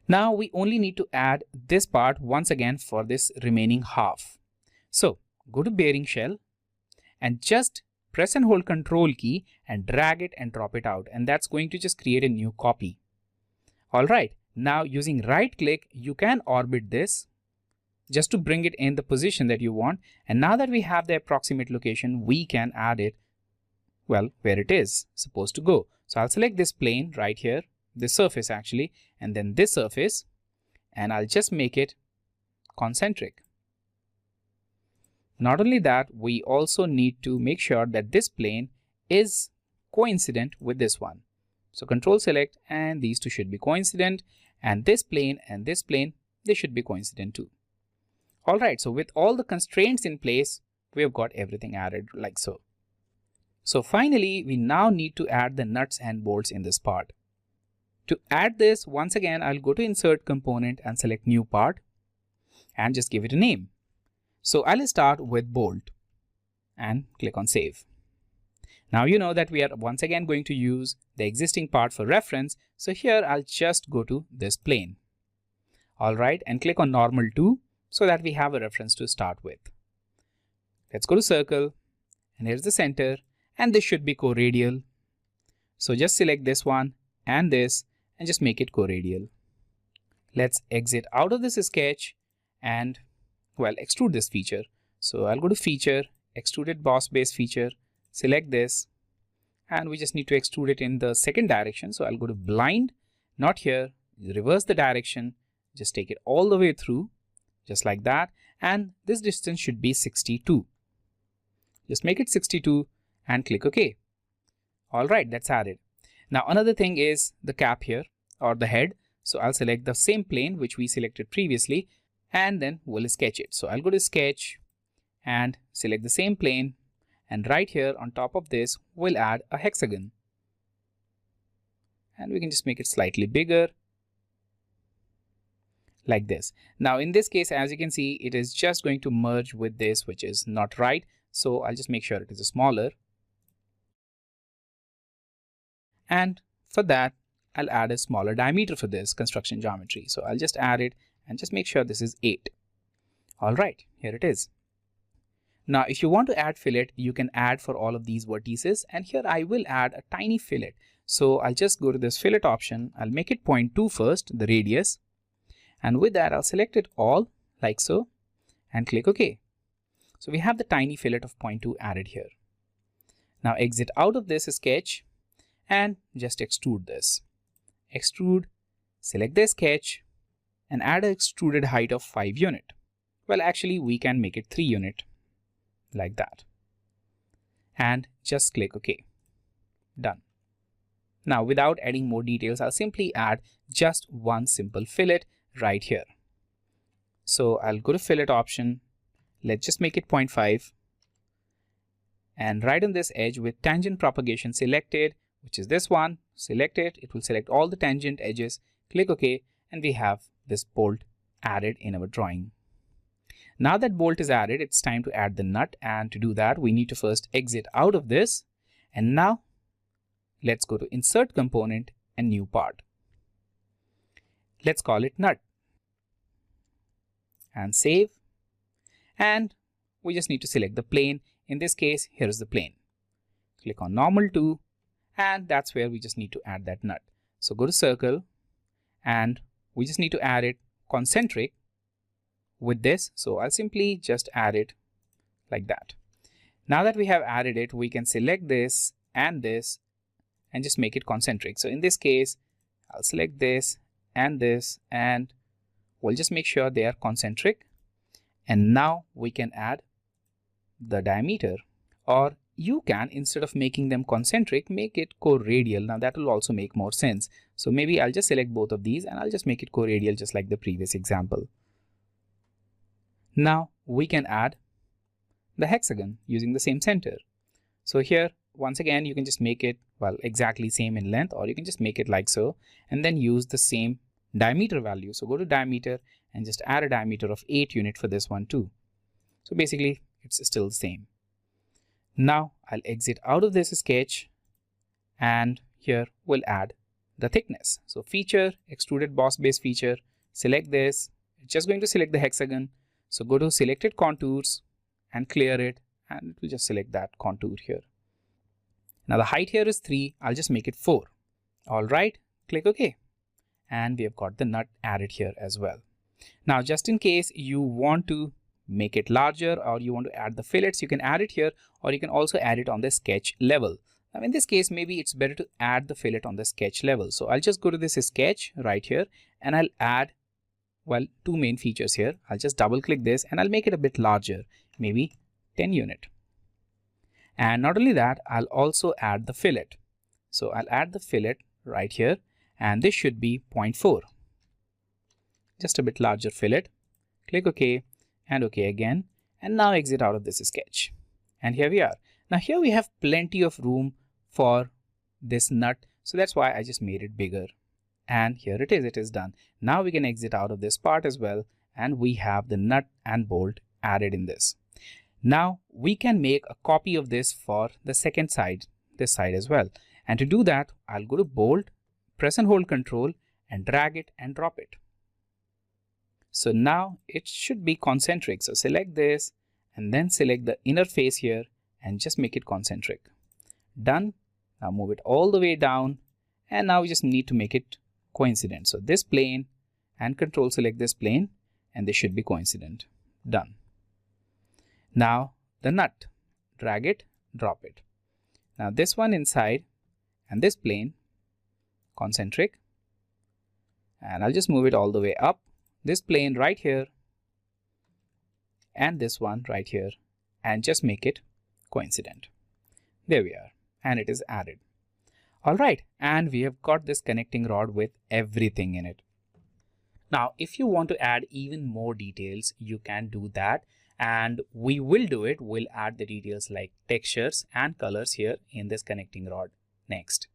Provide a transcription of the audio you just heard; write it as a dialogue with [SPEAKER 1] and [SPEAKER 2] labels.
[SPEAKER 1] Now we only need to add this part once again for this remaining half. So go to bearing shell and just press and hold Control key and drag it and drop it out, and that's going to just create a new copy. Alright, now using right click you can orbit this just to bring it in the position that you want, and now that we have the approximate location we can add it, well, where it is supposed to go. So I'll select this plane right here, this surface actually, and then this surface, and I'll just make it concentric. Not only that, we also need to make sure that this plane is coincident with this one. So Control select, and these two should be coincident, and this plane, they should be coincident too. Alright, so with all the constraints in place, we have got everything added like so. So finally, we now need to add the nuts and bolts in this part. To add this, once again, I'll go to Insert Component and select New Part and just give it a name. So I'll start with bolt and click on Save. Now you know that we are once again going to use the existing part for reference. So here I'll just go to this plane. Alright, and click on Normal to so that we have a reference to start with. Let's go to Circle, and here's the center, and this should be co-radial. So just select this one and this and just make it co-radial. Let's exit out of this sketch and, well, extrude this feature. So I'll go to Feature, Extruded Boss Base Feature, select this, and we just need to extrude it in the second direction. So I'll go to Blind, not here, reverse the direction, just take it all the way through, just like that, and this distance should be 62. Just make it 62 and click OK. Alright, that's added. Now another thing is the cap here, or the head. So I'll select the same plane which we selected previously, and then we'll sketch it. So I'll go to Sketch and select the same plane, and right here on top of this we'll add a hexagon, and we can just make it slightly bigger like this. Now in this case, as you can see, it is just going to merge with this, which is not right. So I'll just make sure it is smaller, and for that I'll add a smaller diameter for this construction geometry. So I'll just add it and just make sure this is 8. Alright, here it is. Now if you want to add fillet, you can add for all of these vertices, and here I will add a tiny fillet. So I'll just go to this fillet option, I'll make it 0.2 first, the radius, and with that I'll select it all like so and click OK. So we have the tiny fillet of 0.2 added here. Now exit out of this sketch and just extrude this. Extrude, select the sketch and add an extruded height of 5 unit. Well, actually we can make it 3 unit like that, and just click OK. Done. Now without adding more details, I'll simply add just one simple fillet right here. So I'll go to fillet option, let's just make it 0.5, and right on this edge with tangent propagation selected, which is this one, select it, it will select all the tangent edges, click OK, and we have this bolt added in our drawing. Now that bolt is added, it's time to add the nut, and to do that we need to first exit out of this, and now let's go to Insert Component and New Part. Let's call it nut and save, and we just need to select the plane. In this case, here is the plane. Click on Normal to, and that's where we just need to add that nut. So go to Circle, and we just need to add it concentric with this. So I'll simply just add it like that. Now that we have added it, we can select this and just make it concentric. So in this case, I'll select this, and we'll just make sure they are concentric. And now we can add the diameter, or you can, instead of making them concentric, make it co-radial. Now that will also make more sense. So maybe I'll just select both of these and I'll just make it co-radial just like the previous example. Now we can add the hexagon using the same center. So here once again you can just make it, well, exactly same in length, or you can just make it like so and then use the same diameter value. So go to diameter and just add a diameter of 8 unit for this one too. So basically it's still the same. Now I'll exit out of this sketch, and here we'll add the thickness. So feature, extruded boss base feature, select this. It's just going to select the hexagon. So go to selected contours and clear it, and it will just select that contour here. Now the height here is 3. I'll just make it 4. All right, click OK. And we have got the nut added here as well. Now, just in case you want to make it larger or you want to add the fillets, you can add it here, or you can also add it on the sketch level. Now, in this case, maybe it's better to add the fillet on the sketch level. So I'll just go to this sketch right here and I'll add, well, 2 main features here. I'll just double click this and I'll make it a bit larger, maybe 10 unit. And not only that, I'll also add the fillet. So I'll add the fillet right here, and this should be 0.4. Just a bit larger fillet. Click OK and OK again. And now exit out of this sketch. And here we are. Now here we have plenty of room for this nut. So that's why I just made it bigger. And here it is done. Now we can exit out of this part as well. And we have the nut and bolt added in this. Now we can make a copy of this for the second side, this side as well. And to do that, I'll go to bolt, press and hold Control and drag it and drop it. So now it should be concentric. So select this and then select the inner face here and just make it concentric. Done. Now move it all the way down, and now we just need to make it coincident. So this plane and Control select this plane, and they should be coincident. Done. Now the nut, drag it, drop it. Now this one inside and this plane, concentric, and I'll just move it all the way up. This plane right here and this one right here, and just make it coincident. There we are, and it is added. All right, and we have got this connecting rod with everything in it. Now, if you want to add even more details, you can do that, and we will do it. We'll add the details like textures and colors here in this connecting rod next.